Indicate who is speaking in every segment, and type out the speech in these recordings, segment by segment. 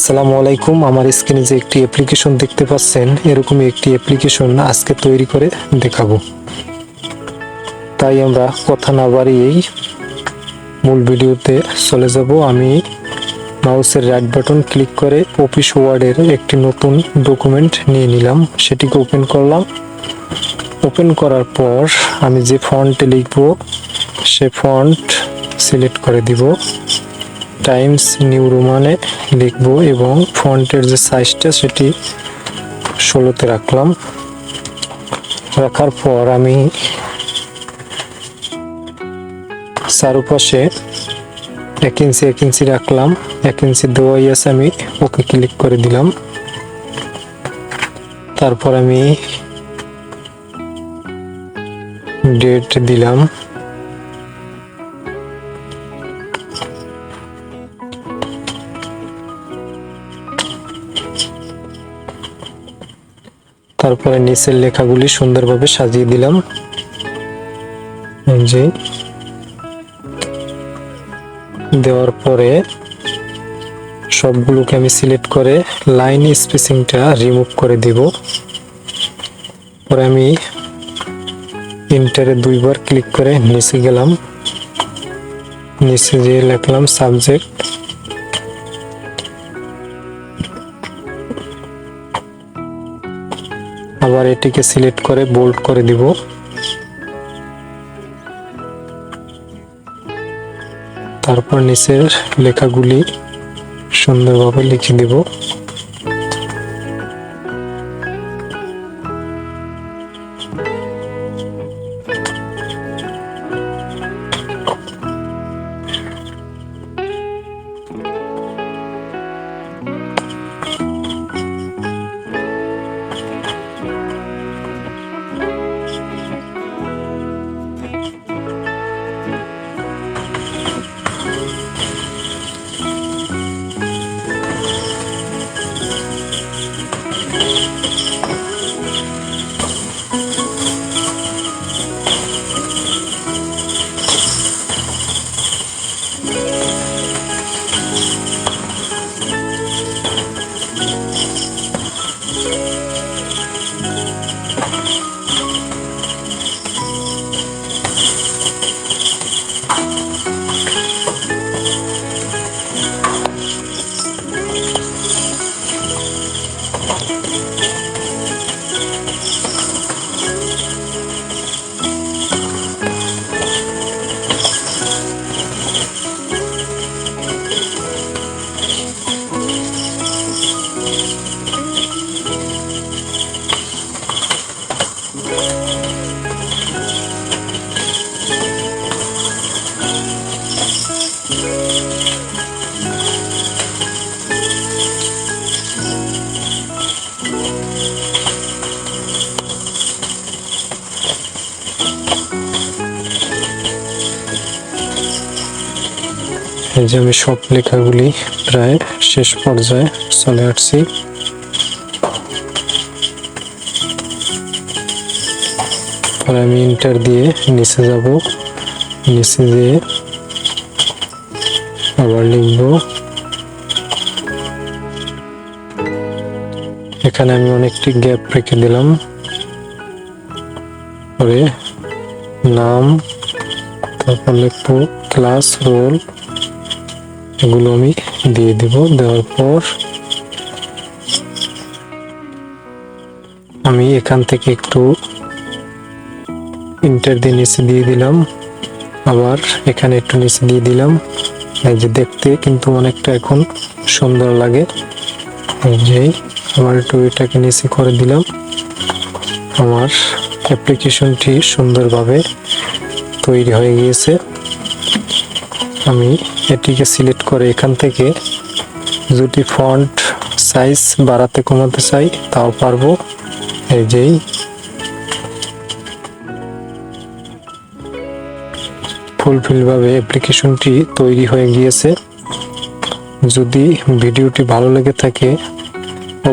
Speaker 1: আসসালামু আলাইকুম। আমার স্ক্রিনে যে একটি অ্যাপ্লিকেশন দেখতে পাচ্ছেন, এরকমই একটি অ্যাপ্লিকেশন আজকে তৈরি করে দেখাবো। তাই আমরা কথা না বাড়িয়েই মূল ভিডিওতে চলে যাব। আমি মাউসের রাইট বাটন ক্লিক করে অফিস ওয়ার্ডের একটি নতুন ডকুমেন্ট নিয়ে নিলাম, সেটিকে ওপেন করলাম। ওপেন করার পর আমি যে ফন্টে লিখব সে ফন্ট সিলেক্ট করে দিব, টাইমস নিউ রোমানে লিখব এবং ফন্টের যে সাইজটা সেটি 16তে রাখলাম। রাখার পর আমি চারপাশে 1 ইঞ্চি রাখলাম। 1 ইঞ্চি দেওয়াই আছে, আমি ওকে ক্লিক করে দিলাম। তারপর আমি ডেট দিলাম। তারপরে নিচের লেখাগুলি সুন্দরভাবে সাজিয়ে দিলাম। যে দেওয়ার পরে সবগুলোকে আমি সিলেক্ট করে লাইন স্পেসিংটা রিমুভ করে দিব। পরে আমি ইন্টারে 2বার ক্লিক করে নিচে গেলাম। নিচে যেয়ে লিখলাম সাবজেক্ট। আবার এটিকে সিলেক্ট করে বোল্ড করে দিব। তারপর নিচের লেখাগুলি সুন্দরভাবে লিখে দিব। এই যে আমি সব লেখাগুলি প্রায় শেষ পর্যায়ে চলে আসছি। পরে আমি ইন্টার দিয়ে নিচে যাব। নিচে দিয়ে আবার লিখব। এখানে আমি অনেকটি গ্যাপ রেখে দিলাম। পরে নাম, তারপর লিখব ক্লাস, রোল, এগুলো আমি দিয়ে দিব। দেওয়ার পর আমি এখান থেকে একটু ইন্টার দিয়ে নিচে দিয়ে দিলাম। আবার এখানে একটু নিচে দিয়ে দিলাম। এই যে দেখতে কিন্তু অনেকটা এখন সুন্দর লাগে। এই যে আবার একটু এটাকে নিচে করে দিলাম। আমার অ্যাপ্লিকেশনটি সুন্দরভাবে তৈরি হয়ে গিয়েছে। আমি এটিকে সিলেক্ট করে এখান থেকে যদি ফন্ট সাইজ বাড়াতে কমাতে চাই তাও পারবো। এই যেই ফুলফিলভাবে অ্যাপ্লিকেশনটি তৈরি হয়ে গিয়েছে। যদি ভিডিওটি ভালো লেগে থাকে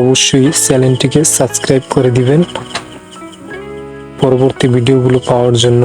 Speaker 1: অবশ্যই চ্যানেলটিকে সাবস্ক্রাইব করে দিবেন পরবর্তী ভিডিওগুলো পাওয়ার জন্য।